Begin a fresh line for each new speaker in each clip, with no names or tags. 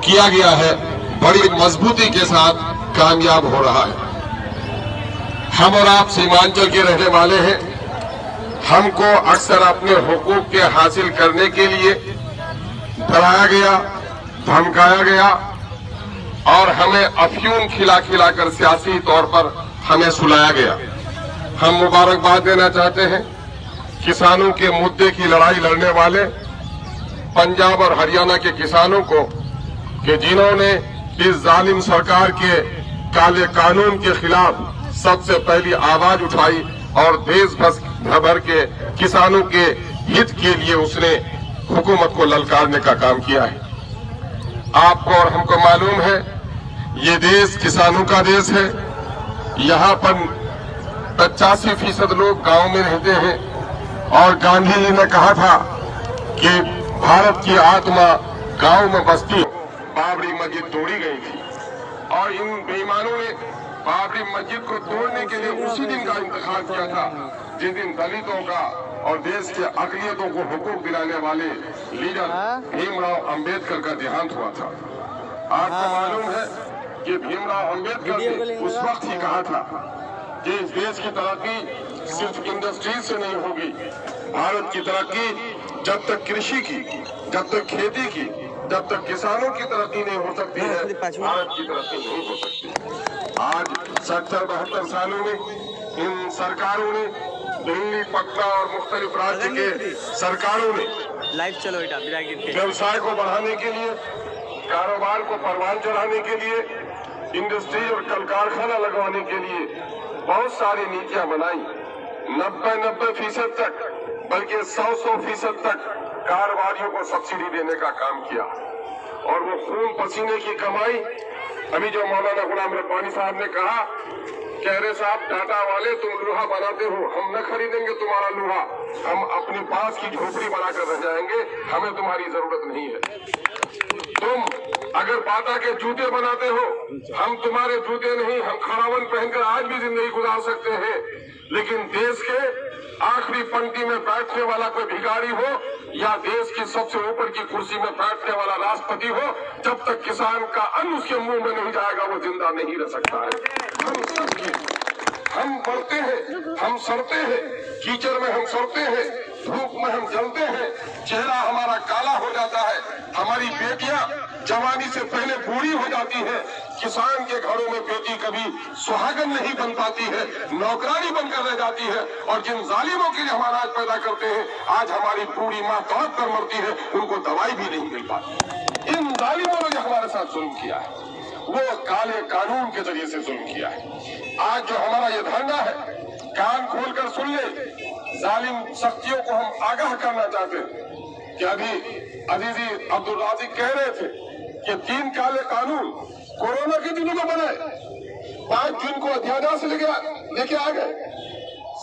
किया गया है बड़ी मजबूती के साथ कामयाब हो रहा है। हम और आप सीमांचल के रहने वाले हैं। हमको अक्सर अपने हुकूक के हासिल करने के लिए डराया गया, धमकाया गया और हमें अफयूम खिला खिलाकर सियासी तौर पर हमें सुलाया गया। हम मुबारकबाद देना चाहते हैं किसानों के मुद्दे की लड़ाई लड़ने वाले पंजाब और हरियाणा के किसानों को कि जिन्होंने इस जालिम सरकार के काले कानून के खिलाफ सबसे पहली आवाज उठाई और देश भर के किसानों के हित के लिए उसने हुकूमत को ललकारने का काम किया है। आपको और हमको मालूम है ये देश किसानों का देश है। यहाँ पर 85% लोग गांव में रहते हैं और गांधी जी ने कहा था कि भारत की आत्मा गांव में बसती। बाबरी मस्जिद तोड़ी गई थी और इन बेईमानों ने बाबरी मस्जिद को तोड़ने के लिए उसी दिन का इंतखाब किया था जिस दिन दलितों का और देश के अकलियतों को हुकूक दिलाने वाले लीडर भीमराव अंबेडकर का देहांत हुआ था। आपको मालूम है कि भीमराव अंबेडकर ने उस वक्त ही कहा था कि इस देश की तरक्की सिर्फ इंडस्ट्रीज से नहीं होगी। भारत की तरक्की जब तक कृषि की, जब तक खेती की, जब तक किसानों की तरक्की नहीं हो सकती है, भारत की तरक्की नहीं हो सकती। आज 70-72 सालों में इन सरकारों ने, दिल्ली, पटना और मुख्तलिफ राज्य के सरकारों ने व्यवसाय को बढ़ाने के लिए, कारोबार को परवान चढ़ाने के लिए, इंडस्ट्री और कल कारखाना लगवाने के लिए बहुत सारी नीतियां बनाई। 90% तक बल्कि 100% तक कारोबारियों को सब्सिडी देने का काम किया और वो खून पसीने की कमाई। अभी जो मौलाना गुलाम रब्बानी साहब ने कहा, कह रहे साहब टाटा वाले तुम लोहा बनाते हो, हम न खरीदेंगे तुम्हारा लोहा, हम अपनी पास की झोपड़ी बनाकर रह जाएंगे, हमें तुम्हारी जरूरत नहीं है। तुम अगर बाटा के जूते बनाते हो, हम तुम्हारे जूते नहीं, हम खड़ावन पहनकर आज भी जिंदगी गुजार सकते हैं। लेकिन देश के आखिरी पंक्ति में बैठने वाला कोई भिखारी हो या देश की सबसे ऊपर की कुर्सी में बैठने वाला राष्ट्रपति हो, जब तक किसान का अन्न उसके मुंह में नहीं जाएगा वो जिंदा नहीं रह सकता है। हम बढ़ते हैं, हम सड़ते हैं, कीचड़ में हम सड़ते हैं, धूप में हम जलते हैं, चेहरा हमारा काला हो जाता है, हमारी बेटियां जवानी से पहले बूढ़ी हो जाती है। किसान के घरों में बेटी कभी सुहागन नहीं बन पाती है, नौकरानी बनकर रह जाती है और जिन जालिमों के लिए हम अनाज पैदा करते हैं, आज हमारी बूढ़ी माँ तड़प कर मरती है, उनको दवाई भी नहीं मिल पाती। इन जालिमों ने जो हमारे साथ जुल्म किया है वो काले कानून के जरिए से जुल्म किया है। आज जो हमारा ये धरना है, कान खोलकर सुन ले, जालिम शक्तियों को हम आगाह करना चाहते हैं कि अभी अजीजी अब्दुल राज़िक कह रहे थे कि 3 काले कानून कोरोना के दिनों में बनाए, 5 जून को अध्यादेश लेके आ गए।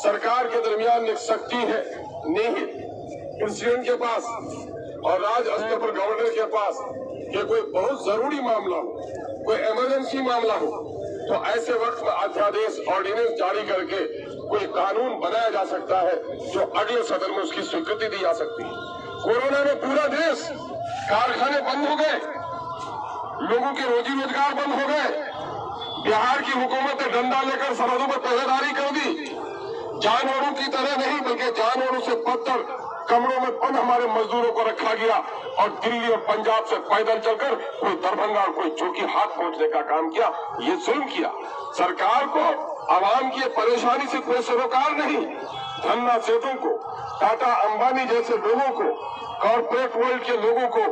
सरकार के दरमियान एक शक्ति है नहीं, प्रेसिडेंट के पास और राज स्तर पर गवर्नर के पास कि कोई बहुत जरूरी मामला हो, कोई इमरजेंसी मामला हो, तो ऐसे वक्त में अध्यादेश ऑर्डिनेंस जारी करके कोई कानून बनाया जा सकता है जो अगले सदन में उसकी स्वीकृति दी जा सकती है। कोरोना में पूरा देश, कारखाने बंद हो गए, लोगों की रोजी रोजगार बंद हो गए। बिहार की हुकूमत ने डंडा लेकर सरहदों पर पहरेदारी कर दी। जानवरों की तरह नहीं बल्कि जानवरों से बदतर कमरों में बंद हमारे मजदूरों को रखा गया और दिल्ली और पंजाब से पैदल चलकर कोई दरभंगा और कोई चौकी हाथ पहुंचने का काम किया। ये जुल्म किया। सरकार को आवाम की परेशानी से कोई सरोकार नहीं। धन्ना सेठों को, टाटा अंबानी जैसे लोगों को, कॉर्पोरेट वर्ल्ड के लोगों को,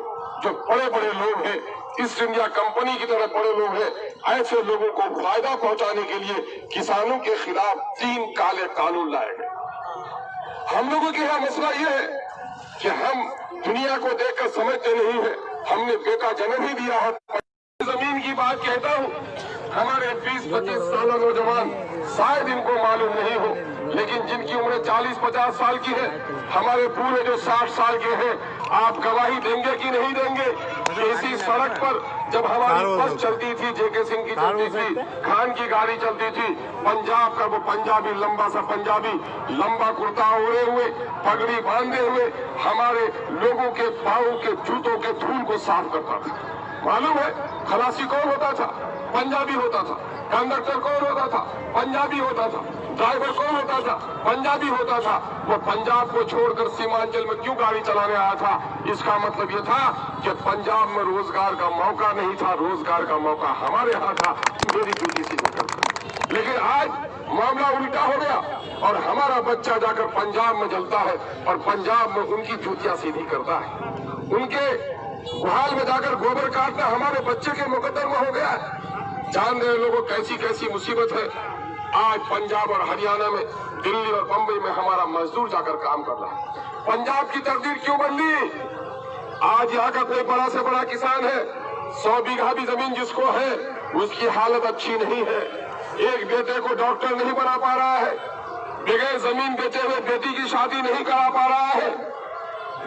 जो बड़े बड़े लोग हैं, ईस्ट इंडिया कंपनी की तरह बड़े लोग हैं, ऐसे लोगों को फायदा पहुंचाने के लिए किसानों के खिलाफ 3 काले कानून लाए गए। हम लोगों के यहाँ मसला ये है कि हम दुनिया को देखकर समझते नहीं है। हमने बेटा जन्म ही दिया है। जमीन की बात कहता हूँ, हमारे 20-25 साल नौजवान शायद इनको मालूम नहीं हो, लेकिन जिनकी उम्र 40-50 साल की है, हमारे पूरे जो 60 साल के हैं, आप गवाही देंगे कि नहीं देंगे कि इसी सड़क पर जब हमारी बस चलती थी, जेके सिंह की चलती थी, खान की गाड़ी चलती थी, पंजाब का वो पंजाबी, लंबा सा पंजाबी, लंबा कुर्ता ओढ़े हुए, पगड़ी बांधे हुए, हमारे लोगों के पाँव के जूतों के धूल को साफ करता था। मालूम है खलासी कौन होता था? पंजाबी होता था। कंडक्टर कौन होता था? पंजाबी होता था। ड्राइवर कौन होता था? पंजाबी होता था। वो पंजाब को छोड़कर सीमांचल में क्यों गाड़ी चलाने आया था? इसका मतलब ये था कि पंजाब में रोजगार का मौका नहीं था, रोजगार का मौका हमारे यहाँ था। मेरी ड्यूटी सीधी करता। लेकिन आज मामला उल्टा हो गया और हमारा बच्चा जाकर पंजाब में जलता है और पंजाब में उनकी जूतियां सीधी करता है। उनके गुहाल में जाकर गोबर काटना हमारे बच्चे के मुकद्दर में हो गया है। जान रहे लोगों कैसी कैसी मुसीबत है। आज पंजाब और हरियाणा में, दिल्ली और बंबई में हमारा मजदूर जाकर काम कर रहा है। पंजाब की तकदीर क्यों बदली? आज यहाँ का कोई बड़ा से बड़ा किसान है, 100 बीघा भी जमीन जिसको है उसकी हालत अच्छी नहीं है। एक बेटे को डॉक्टर नहीं बना पा रहा है, बगैर जमीन बेचे हुए बेटी की शादी नहीं करा पा रहा है।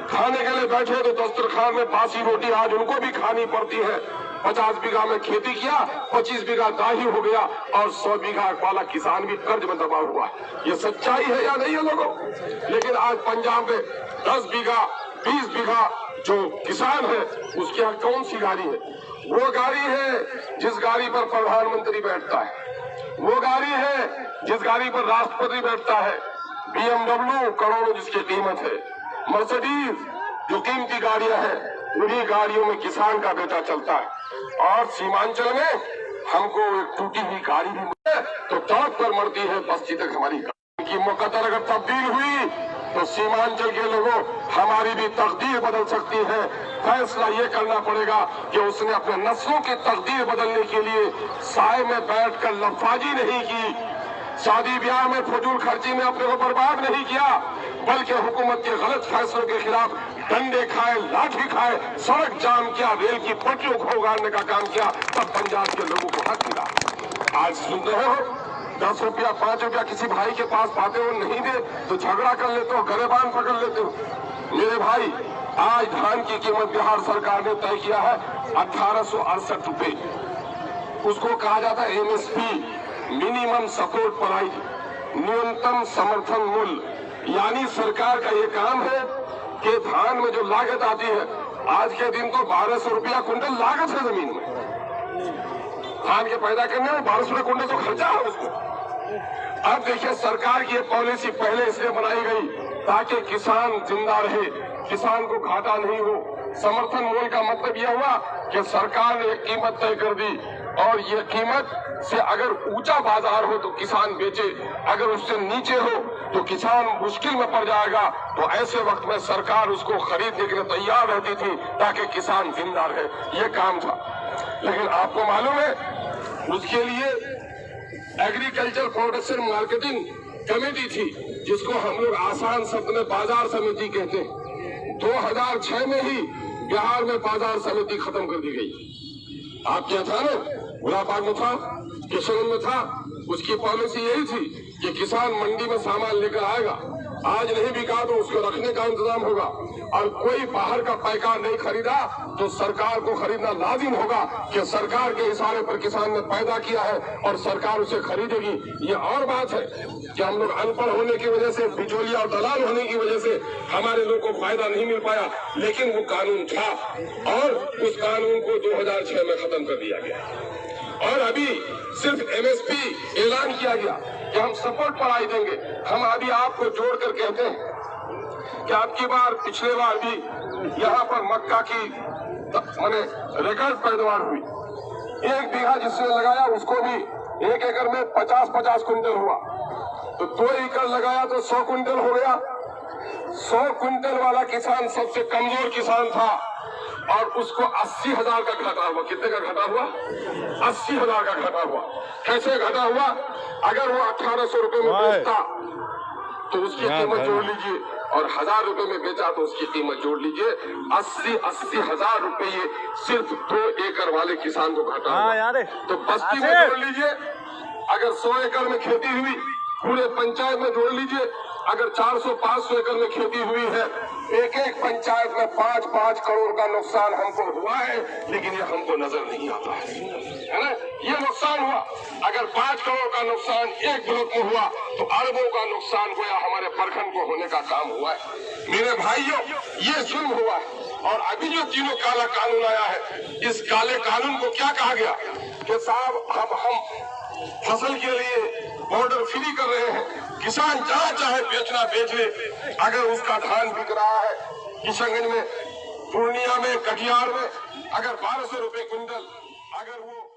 खाने के लिए बैठे तो दस्तरखान में बासी रोटी आज उनको भी खानी पड़ती है। 50 बीघा में खेती किया, 25 बीघा दाही हो गया और 100 बीघा वाला किसान भी कर्ज में दबा हुआ है। ये सच्चाई है या नहीं है लोगों? लेकिन आज पंजाब में 10 बीघा 20 बीघा जो किसान है उसके यहाँ कौन सी गाड़ी है? वो गाड़ी है जिस गाड़ी पर प्रधानमंत्री बैठता है, वो गाड़ी है जिस गाड़ी पर राष्ट्रपति बैठता है। BMW करोड़ों जिसकी कीमत है, मर्सिडीज जो कीमती गाड़ियां हैं, उन्हीं गाड़ियों में किसान का बेटा चलता है। और सीमांचल में हमको एक टूटी हुई गाड़ी भी मिले तो तड़प पर मरती है बस्ती तक हमारी गाड़ी की मुकद्दर अगर तब्दील हुई तो सीमांचल के लोगों हमारी भी तकदीर बदल सकती है। फैसला ये करना पड़ेगा कि उसने अपने नस्लों की तकदीर बदलने के लिए साए में बैठकर लफाजी नहीं की, शादी ब्याह में फजूल खर्ची में अपने को बर्बाद नहीं किया, बल्कि हुकूमत के गलत फैसलों के खिलाफ डंडे खाए, लाठी खाए, सड़क जाम किया, रेल की पटरियों को उगाड़ने का काम किया। तब पंजाब के लोगों को हक मिला। आज सुन रहे हो 10 रुपया 5 रुपया किसी भाई के पास पाते हो, नहीं दे तो झगड़ा कर लेते हो, गरेबान पकड़ लेते हो। मेरे भाई, आज धान की कीमत बिहार सरकार ने तय किया है 1868 रुपए। उसको कहा जाता है MSP, मिनिमम सपोर्ट प्राइस, न्यूनतम समर्थन मूल्य। यानी सरकार का ये काम है कि धान में जो लागत आती है, आज के दिन तो 1200 रुपया कुंटल लागत है जमीन में। धान के पैदा करने में 1200 रुपया कुंटल तो खर्चा है उसको। अब देखिए सरकार की ये पॉलिसी पहले इसलिए बनाई गई ताकि किसान जिंदा रहे, किसान को घाटा नहीं हो। समर्थन मूल्य का मतलब यह हुआ कि सरकार ने एक कीमत तय कर दी और ये कीमत से अगर ऊंचा बाजार हो तो किसान बेचे, अगर उससे नीचे हो तो किसान मुश्किल में पड़ जाएगा। तो ऐसे वक्त में सरकार उसको खरीदने के लिए तैयार रहती थी ताकि किसान जिंदा रहे। ये काम था। लेकिन आपको मालूम है उसके लिए एग्रीकल्चर प्रोडक्शन मार्केटिंग कमेटी थी, जिसको हम लोग आसान शब्द में बाजार समिति कहते हैं। 2006 में ही बिहार में बाजार समिति खत्म कर दी गई। आप क्या था ना, गुलाबाग में था, किशनगंज में था। उसकी पॉलिसी यही थी कि किसान मंडी में सामान लेकर आएगा, आज नहीं बिका तो उसको रखने का इंतजाम होगा, और कोई बाहर का पैकार नहीं खरीदा तो सरकार को खरीदना लाजिम होगा कि सरकार के इशारे पर किसान ने पैदा किया है और सरकार उसे खरीदेगी। ये और बात है कि हम लोग अनपढ़ होने की वजह से, बिचौलिया और दलाल होने की वजह से हमारे लोग को फायदा नहीं मिल पाया, लेकिन वो कानून था और उस कानून को 2006 में खत्म कर दिया गया। और अभी सिर्फ MSP ऐलान किया गया कि हम सपोर्ट प्राइस देंगे। हम अभी आपको जोड़कर कहते हैं कि आपकी बार, पिछले बार भी यहाँ पर मक्का की माने रिकॉर्ड पैदावार हुई। 1 बीघा जिसने लगाया उसको भी 1 एकड़ में 50-50 कुंटल हुआ, तो 2 एकड़ लगाया तो 100 कुंटल हो गया। 100 कुंटल वाला किसान सबसे कमजोर किसान था और उसको 80,000 का घाटा हुआ। कितने का घाटा हुआ? 80,000 का घाटा हुआ। कैसे घाटा हुआ? अगर वो 1800 रुपए में बेचता तो उसकी कीमत जोड़ लीजिए, और 1000 रुपए में बेचा तो उसकी कीमत जोड़ लीजिए। 80,000 रुपये सिर्फ 2 एकड़ वाले किसान को घाटा हुआ। तो बस्ती में जोड़ लीजिए, अगर 100 एकड़ में खेती हुई, पूरे पंचायत में जोड़ लीजिए, अगर 400-500 एकड़ में खेती हुई है, एक एक पंचायत में 5-5 करोड़ का नुकसान हमको हुआ है, लेकिन ये हमको नजर नहीं आता है ना। ये नुकसान हुआ। अगर 5 करोड़ का नुकसान एक ब्लॉक में हुआ तो अरबों का नुकसान हुआ हमारे प्रखंड को होने का काम हुआ है। मेरे भाइयों, ये जुल्म हुआ है। और अभी जो तीनों काला कानून आया है, इस काले कानून को क्या कहा गया कि साहब हम फसल के लिए बॉर्डर फ्री कर रहे हैं, किसान जहाँ चाहे बेचना बेच ले। अगर उसका धान बिक रहा है किशनगंज में, पूर्णिया में, कटिहार में, अगर 1200 रुपए क्विंटल अगर वो